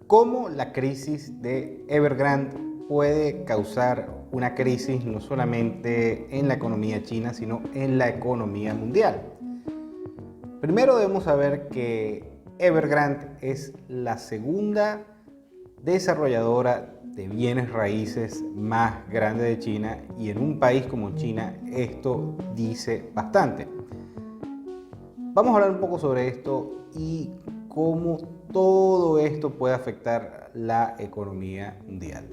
cómo la crisis de Evergrande puede causar una crisis no solamente en la economía china, sino en la economía mundial. Primero debemos saber que Evergrande es la segunda desarrolladora de bienes raíces más grande de China, y en un país como China esto dice bastante. Vamos a hablar un poco sobre esto y cómo todo esto puede afectar la economía mundial.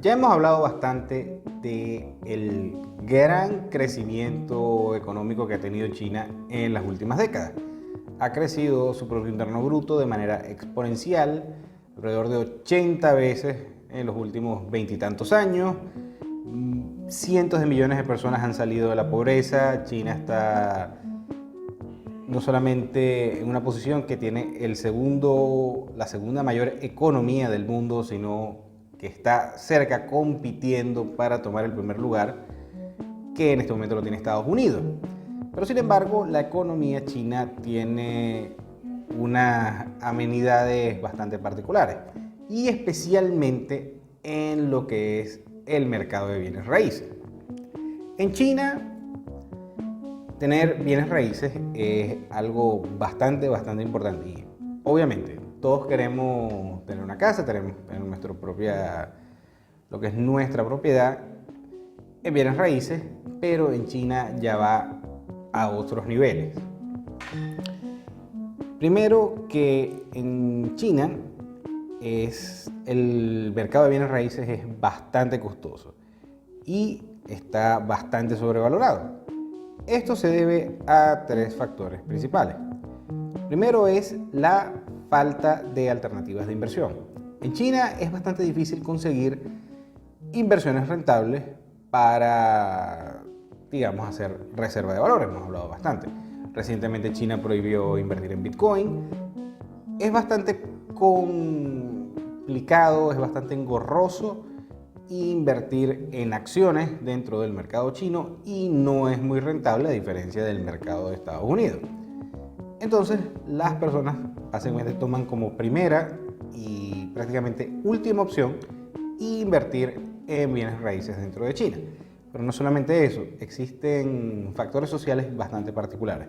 Ya hemos hablado bastante del gran crecimiento económico que ha tenido China en las últimas décadas. Ha crecido su Producto Interno Bruto de manera exponencial, alrededor de 80 veces en los últimos veintitantos años. Cientos de millones de personas han salido de la pobreza. China está no solamente en una posición que tiene la segunda mayor economía del mundo, sino que está cerca compitiendo para tomar el primer lugar, que en este momento lo tiene Estados Unidos. Pero sin embargo, la economía china tiene unas amenidades bastante particulares, y especialmente en lo que es el mercado de bienes raíces. En China, tener bienes raíces es algo bastante importante, y obviamente todos queremos tener una casa, tener lo que es nuestra propiedad en bienes raíces, pero en China ya va a otros niveles. Primero, que en China el mercado de bienes raíces es bastante costoso y está bastante sobrevalorado. Esto se debe a tres factores principales. Primero es la falta de alternativas de inversión. En China es bastante difícil conseguir inversiones rentables para, digamos, hacer reserva de valores. Hemos hablado bastante. Recientemente China prohibió invertir en Bitcoin. Es bastante complicado, es bastante engorroso invertir en acciones dentro del mercado chino, y no es muy rentable a diferencia del mercado de Estados Unidos. Entonces las personas básicamente toman como primera y prácticamente última opción invertir en bienes raíces dentro de China. Pero no solamente eso, existen factores sociales bastante particulares.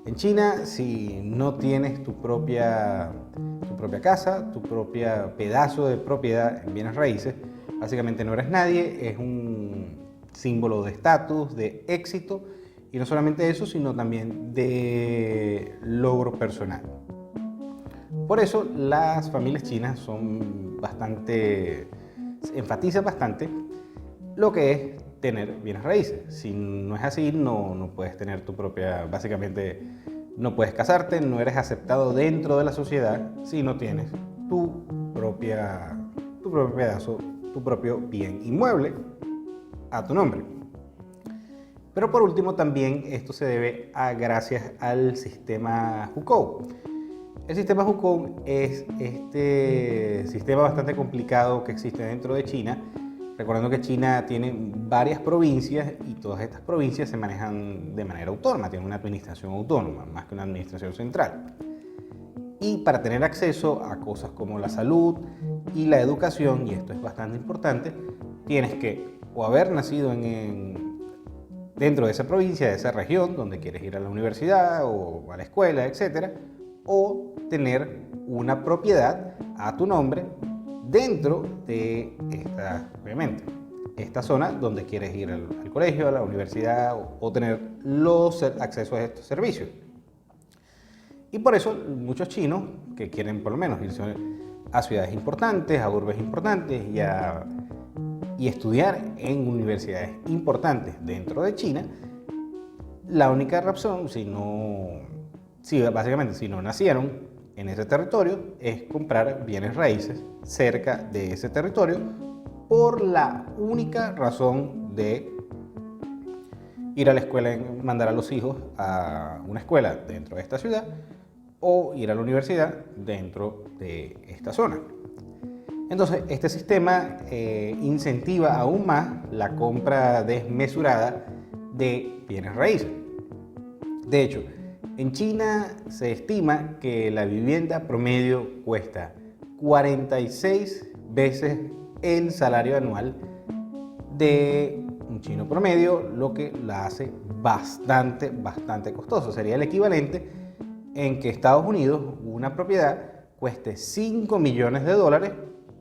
En China, si no tienes tu propia casa, tu propio pedazo de propiedad en bienes raíces, básicamente no eres nadie. Es un símbolo de estatus, de éxito, y no solamente eso, sino también de logro personal. Por eso las familias chinas enfatizan bastante lo que es tener bienes raíces. Si no es así, no puedes tener básicamente no puedes casarte, no eres aceptado dentro de la sociedad si no tienes tu propio pedazo, tu propio bien inmueble a tu nombre. Pero por último, también esto se debe gracias al sistema Hukou. El sistema Hukou es este sistema bastante complicado que existe dentro de China. Recordando que China tiene varias provincias, y todas estas provincias se manejan de manera autónoma, tienen una administración autónoma más que una administración central. Y para tener acceso a cosas como la salud y la educación, y esto es bastante importante, tienes que o haber nacido dentro de esa provincia, de esa región donde quieres ir a la universidad o a la escuela, etc., o tener una propiedad a tu nombre dentro de esta zona donde quieres ir al colegio, a la universidad, o tener acceso a estos servicios. Y por eso muchos chinos que quieren por lo menos irse a ciudades importantes, a urbes importantes y estudiar en universidades importantes dentro de China, la única razón, básicamente si no nacieron en ese territorio, es comprar bienes raíces cerca de ese territorio, por la única razón de ir a la escuela, mandar a los hijos a una escuela dentro de esta ciudad, o ir a la universidad dentro de esta zona. Entonces, este sistema incentiva aún más la compra desmesurada de bienes raíces. De hecho, en China se estima que la vivienda promedio cuesta 46 veces el salario anual de un chino promedio, lo que la hace bastante costoso. Sería el equivalente en que Estados Unidos, una propiedad, cueste 5 millones de dólares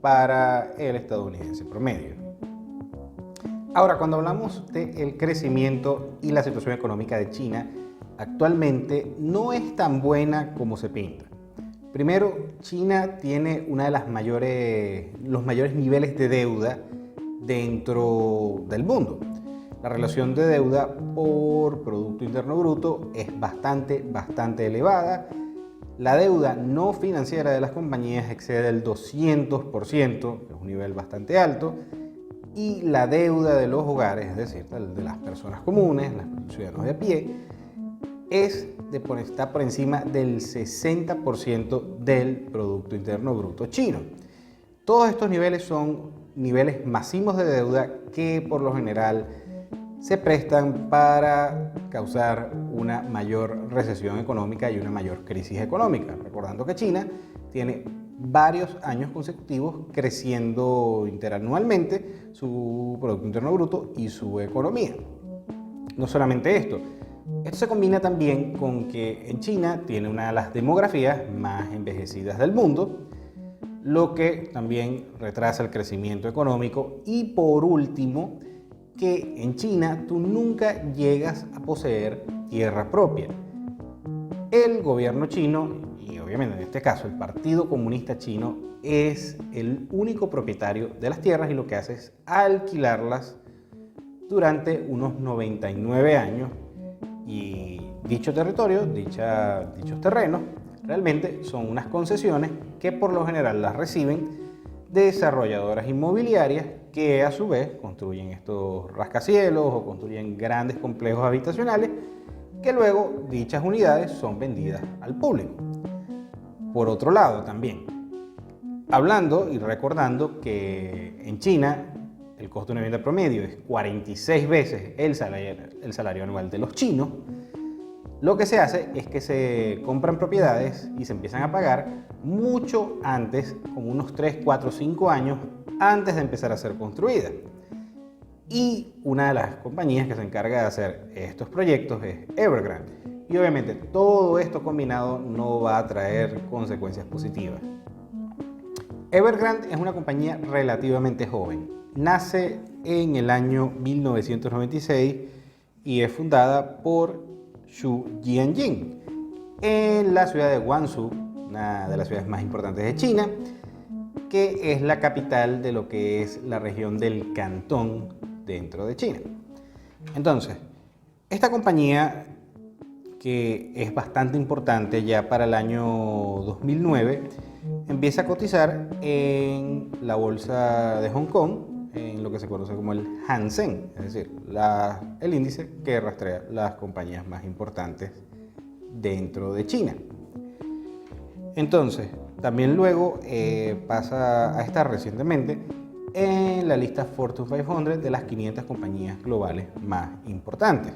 para el estadounidense promedio. Ahora, cuando hablamos del crecimiento y la situación económica de China, actualmente no es tan buena como se pinta. Primero, China tiene los mayores niveles de deuda dentro del mundo. La relación de deuda por Producto Interno Bruto es bastante elevada. La deuda no financiera de las compañías excede el 200%, que es un nivel bastante alto, y la deuda de los hogares, es decir, de las personas comunes, los ciudadanos de a pie, está por encima del 60% del Producto Interno Bruto chino. Todos estos niveles son niveles masivos de deuda que por lo general se prestan para causar una mayor recesión económica y una mayor crisis económica. Recordando que China tiene varios años consecutivos creciendo interanualmente su Producto Interno Bruto y su economía. No solamente esto se combina también con que en China tiene una de las demografías más envejecidas del mundo, lo que también retrasa el crecimiento económico. Y por último, que en China tú nunca llegas a poseer tierra propia. El gobierno chino, y obviamente en este caso el Partido Comunista Chino, es el único propietario de las tierras y lo que hace es alquilarlas durante unos 99 años. Y dicho territorio, dichos terrenos, realmente son unas concesiones que por lo general las reciben desarrolladoras inmobiliarias que a su vez construyen estos rascacielos o construyen grandes complejos habitacionales que luego dichas unidades son vendidas al público. Por otro lado también, hablando y recordando que en China el costo de una vivienda promedio es 46 veces el salario anual de los chinos, lo que se hace es que se compran propiedades y se empiezan a pagar mucho antes, como unos 3, 4, 5 años antes de empezar a ser construidas. Y una de las compañías que se encarga de hacer estos proyectos es Evergrande. Y obviamente todo esto combinado no va a traer consecuencias positivas. Evergrande es una compañía relativamente joven. Nace en el año 1996 y es fundada por Xu Jianjing en la ciudad de Guangzhou, una de las ciudades más importantes de China, que es la capital de lo que es la región del Cantón dentro de China. Entonces, esta compañía, que es bastante importante ya para el año 2009, empieza a cotizar en la bolsa de Hong Kong, en lo que se conoce como el Hang Seng, es decir, el índice que rastrea las compañías más importantes dentro de China. Entonces, también luego pasa a estar recientemente en la lista Fortune 500 de las 500 compañías globales más importantes.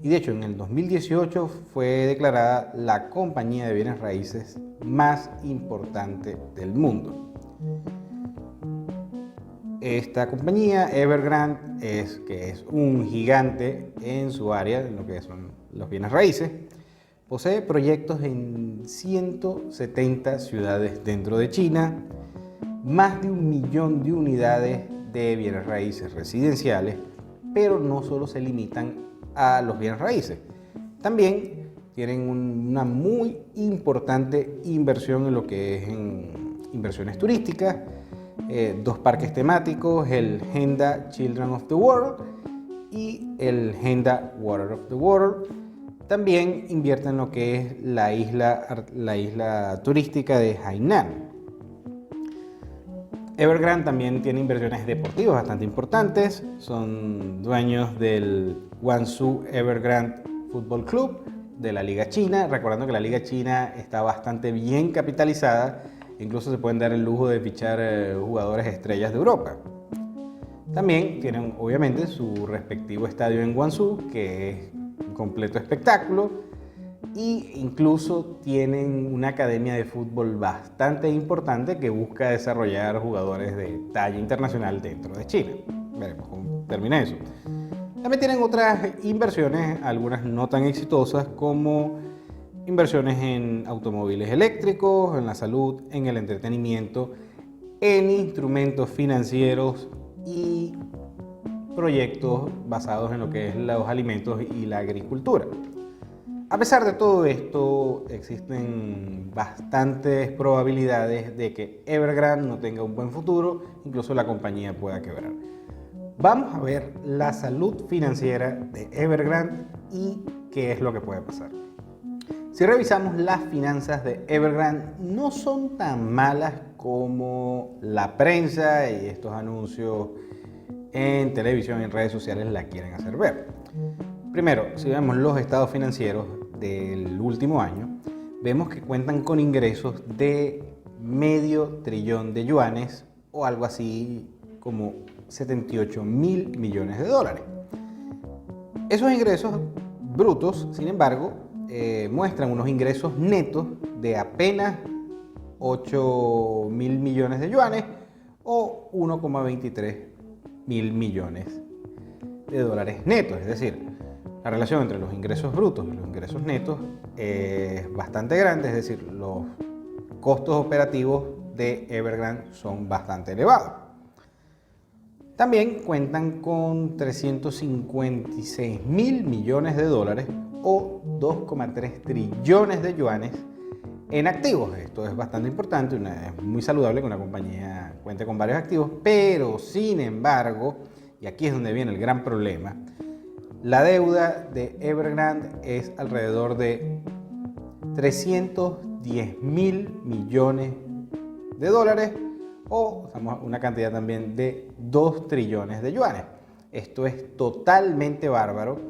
Y de hecho, en el 2018 fue declarada la compañía de bienes raíces más importante del mundo. Esta compañía, Evergrande, que es un gigante en su área, en lo que son los bienes raíces, posee proyectos en 170 ciudades dentro de China, más de 1 millón de unidades de bienes raíces residenciales, pero no solo se limitan a los bienes raíces, también tienen una muy importante inversión en lo que es en inversiones turísticas, 2 parques temáticos, el Henda Children of the World y el Henda Water of the World. También invierte en lo que es la isla turística de Hainan. Evergrande también tiene inversiones deportivas bastante importantes. Son dueños del Guangzhou Evergrande Football Club de la Liga China. Recordando que la Liga China está bastante bien capitalizada. Incluso se pueden dar el lujo de fichar jugadores estrellas de Europa. También tienen obviamente su respectivo estadio en Guangzhou, que es un completo espectáculo. e incluso tienen una academia de fútbol bastante importante que busca desarrollar jugadores de talla internacional dentro de China. Veremos cómo termina eso. También tienen otras inversiones, algunas no tan exitosas, como inversiones en automóviles eléctricos, en la salud, en el entretenimiento, en instrumentos financieros y proyectos basados en lo que es los alimentos y la agricultura. A pesar de todo esto, existen bastantes probabilidades de que Evergrande no tenga un buen futuro, incluso la compañía pueda quebrar. Vamos a ver la salud financiera de Evergrande y qué es lo que puede pasar. Si revisamos las finanzas de Evergrande, no son tan malas como la prensa y estos anuncios en televisión y en redes sociales la quieren hacer ver. Primero, si vemos los estados financieros del último año, vemos que cuentan con ingresos de $0,5 trillón de yuanes o algo así como 78.000 millones de dólares. Esos ingresos brutos, sin embargo, muestran unos ingresos netos de apenas 8.000 millones de yuanes o 1,23 mil millones de dólares netos. Es decir, la relación entre los ingresos brutos y los ingresos netos es bastante grande, es decir, los costos operativos de Evergrande son bastante elevados. También cuentan con 356.000 millones de dólares o 2,3 trillones de yuanes en activos. Esto es bastante importante, es muy saludable que una compañía cuente con varios activos, pero sin embargo, y aquí es donde viene el gran problema, la deuda de Evergrande es alrededor de 310.000 millones de dólares o una cantidad también de 2 trillones de yuanes. Esto es totalmente bárbaro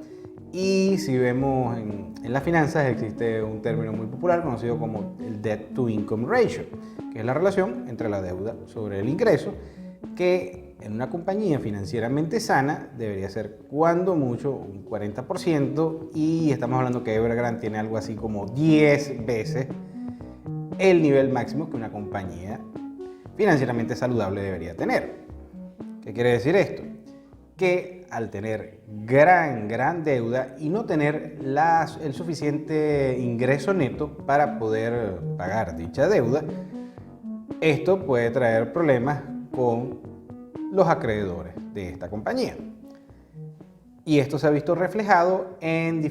y si vemos en las finanzas existe un término muy popular conocido como el Debt to Income Ratio, que es la relación entre la deuda sobre el ingreso, que en una compañía financieramente sana debería ser cuando mucho un 40% y estamos hablando que Evergrande tiene algo así como 10 veces el nivel máximo que una compañía financieramente saludable debería tener. ¿Qué quiere decir esto? Que al tener gran deuda y no tener el suficiente ingreso neto para poder pagar dicha deuda, esto puede traer problemas con los acreedores de esta compañía. Y esto se ha visto reflejado en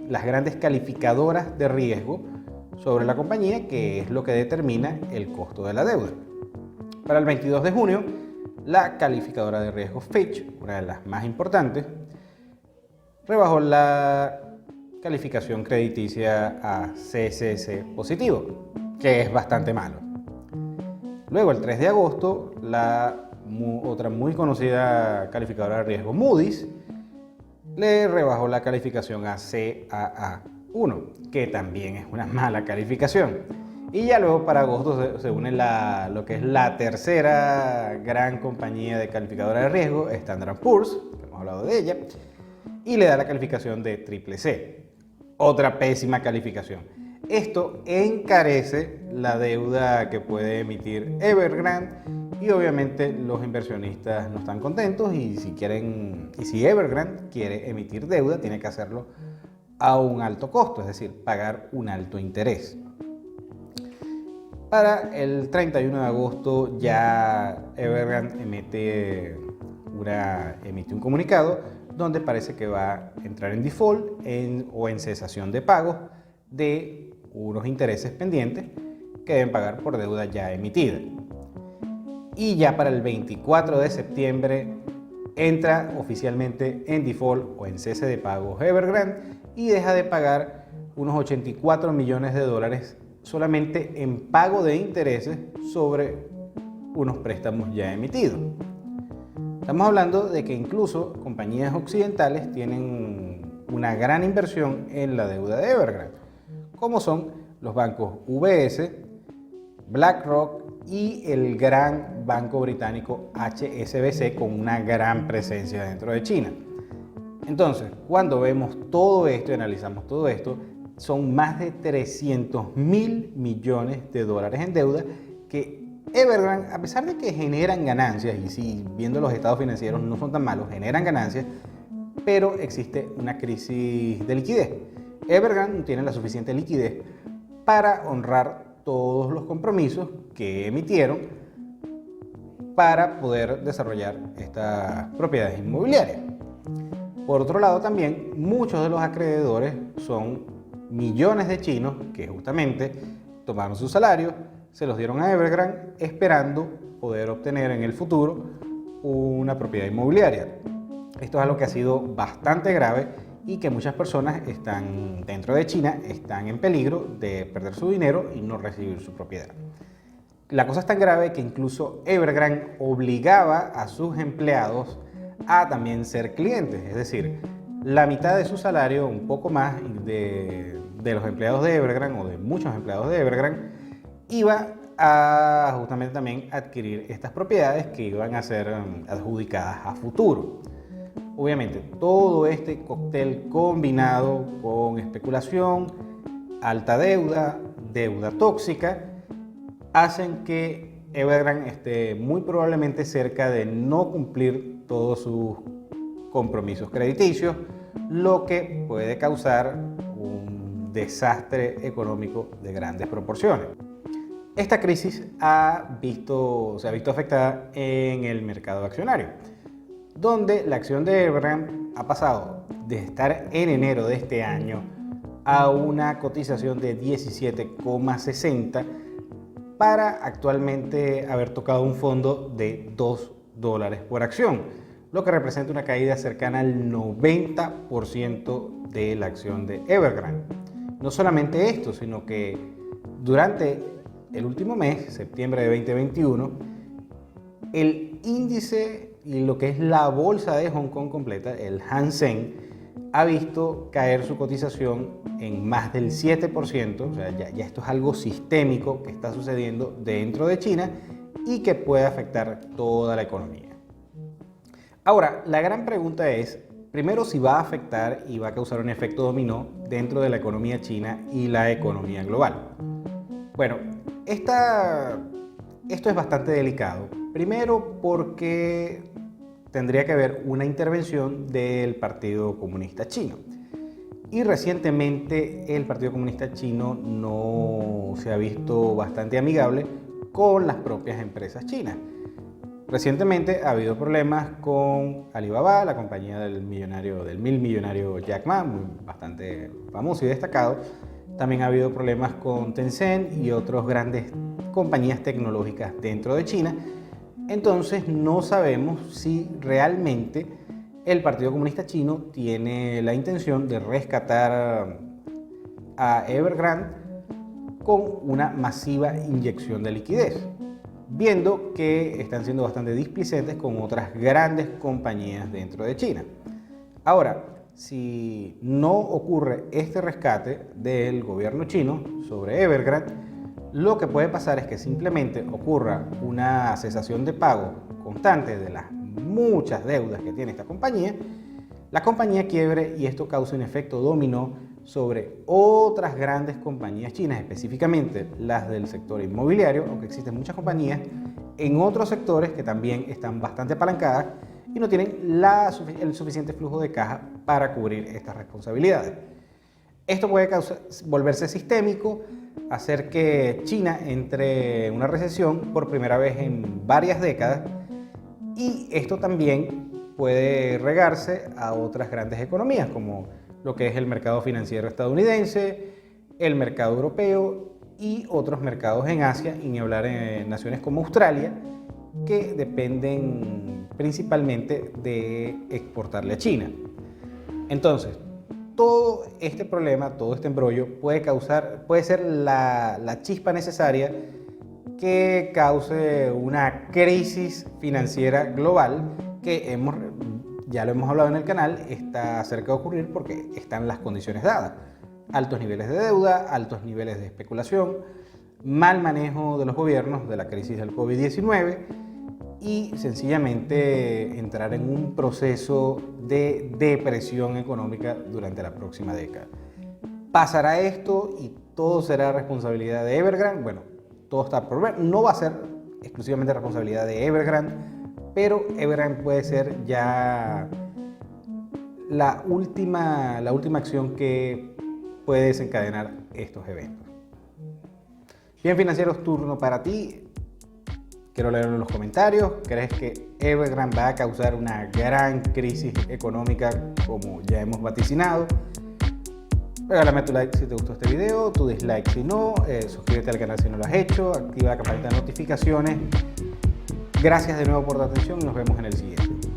las grandes calificadoras de riesgo sobre la compañía, que es lo que determina el costo de la deuda. Para el 22 de junio, la calificadora de riesgo Fitch, una de las más importantes, rebajó la calificación crediticia a CCC positivo, que es bastante malo. Luego, el 3 de agosto, otra muy conocida calificadora de riesgo, Moody's, le rebajó la calificación a Caa1, que también es una mala calificación. Y ya luego para agosto se une lo que es la tercera gran compañía de calificadora de riesgo, Standard & Poor's, que hemos hablado de ella, y le da la calificación de CCC, otra pésima calificación. Esto encarece la deuda que puede emitir Evergrande y obviamente los inversionistas no están contentos y si Evergrande quiere emitir deuda tiene que hacerlo a un alto costo, es decir, pagar un alto interés. Para el 31 de agosto ya Evergrande emite un comunicado donde parece que va a entrar en default o en cesación de pagos de unos intereses pendientes que deben pagar por deuda ya emitida. Y ya para el 24 de septiembre entra oficialmente en default o en cese de pagos Evergrande y deja de pagar unos 84 millones de dólares solamente en pago de intereses sobre unos préstamos ya emitidos. Estamos hablando de que incluso compañías occidentales tienen una gran inversión en la deuda de Evergrande, como son los bancos UBS, BlackRock y el gran banco británico HSBC, con una gran presencia dentro de China. Entonces, cuando vemos todo esto y analizamos todo esto, son más de 300.000 millones de dólares en deuda que Evergrande, a pesar de que generan ganancias, y si viendo los estados financieros no son tan malos, generan ganancias, pero existe una crisis de liquidez. Evergrande no tiene la suficiente liquidez para honrar todos los compromisos que emitieron para poder desarrollar estas propiedades inmobiliarias. Por otro lado, también muchos de los acreedores son millones de chinos que justamente tomaron su salario, se los dieron a Evergrande esperando poder obtener en el futuro una propiedad inmobiliaria. Esto es algo que ha sido bastante grave y que muchas personas están dentro de China están en peligro de perder su dinero y no recibir su propiedad. La cosa es tan grave que incluso Evergrande obligaba a sus empleados a también ser clientes, es decir, la mitad de su salario, un poco más de los empleados de Evergrande o de muchos empleados de Evergrande, iba a justamente también adquirir estas propiedades que iban a ser adjudicadas a futuro. Obviamente, todo este cóctel combinado con especulación, alta deuda, deuda tóxica, hacen que Evergrande esté muy probablemente cerca de no cumplir todos sus compromisos crediticios, lo que puede causar un desastre económico de grandes proporciones. Esta crisis se ha visto afectada en el mercado accionario, donde la acción de Evergrande ha pasado de estar en enero de este año a una cotización de 17,60 para actualmente haber tocado un fondo de $2 por acción, lo que representa una caída cercana al 90% de la acción de Evergrande. No solamente esto, sino que durante el último mes, septiembre de 2021, el índice y lo que es la bolsa de Hong Kong completa, el Hang Seng, ha visto caer su cotización en más del 7%, o sea, ya esto es algo sistémico que está sucediendo dentro de China y que puede afectar toda la economía. Ahora, la gran pregunta es, primero, si va a afectar y va a causar un efecto dominó dentro de la economía china y la economía global. Bueno, esto es bastante delicado. Primero porque tendría que haber una intervención del Partido Comunista Chino. Y recientemente el Partido Comunista Chino no se ha visto bastante amigable con las propias empresas chinas. Recientemente ha habido problemas con Alibaba, la compañía del mil millonario Jack Ma, bastante famoso y destacado. También ha habido problemas con Tencent y otras grandes compañías tecnológicas dentro de China. Entonces no sabemos si realmente el Partido Comunista Chino tiene la intención de rescatar a Evergrande con una masiva inyección de liquidez, viendo que están siendo bastante displicentes con otras grandes compañías dentro de China. Ahora, si no ocurre este rescate del gobierno chino sobre Evergrande, lo que puede pasar es que simplemente ocurra una cesación de pago constante de las muchas deudas que tiene esta compañía, la compañía quiebre y esto causa un efecto dominó sobre otras grandes compañías chinas, específicamente las del sector inmobiliario, aunque existen muchas compañías en otros sectores que también están bastante apalancadas y no tienen el suficiente flujo de caja para cubrir estas responsabilidades. Esto puede volverse sistémico, hacer que China entre en una recesión por primera vez en varias décadas, y esto también puede regarse a otras grandes economías como lo que es el mercado financiero estadounidense, el mercado europeo y otros mercados en Asia, y ni hablar en naciones como Australia, que dependen principalmente de exportarle a China. Entonces, todo este problema, todo este embrollo puede ser la chispa necesaria que cause una crisis financiera global que ya lo hemos hablado en el canal, está cerca de ocurrir porque están las condiciones dadas. Altos niveles de deuda, altos niveles de especulación, mal manejo de los gobiernos de la crisis del COVID-19 y sencillamente entrar en un proceso de depresión económica durante la próxima década. ¿Pasará esto y todo será responsabilidad de Evergrande? Bueno, todo está por ver. No va a ser exclusivamente responsabilidad de Evergrande, pero Evergrande puede ser ya la última acción que puede desencadenar estos eventos. Bien, financieros, turno para ti. Quiero leerlo en los comentarios. ¿Crees que Evergrande va a causar una gran crisis económica como ya hemos vaticinado? Regálame tu like si te gustó este video, tu dislike si no, suscríbete al canal si no lo has hecho, activa la campanita de notificaciones. Gracias de nuevo por tu atención y nos vemos en el siguiente.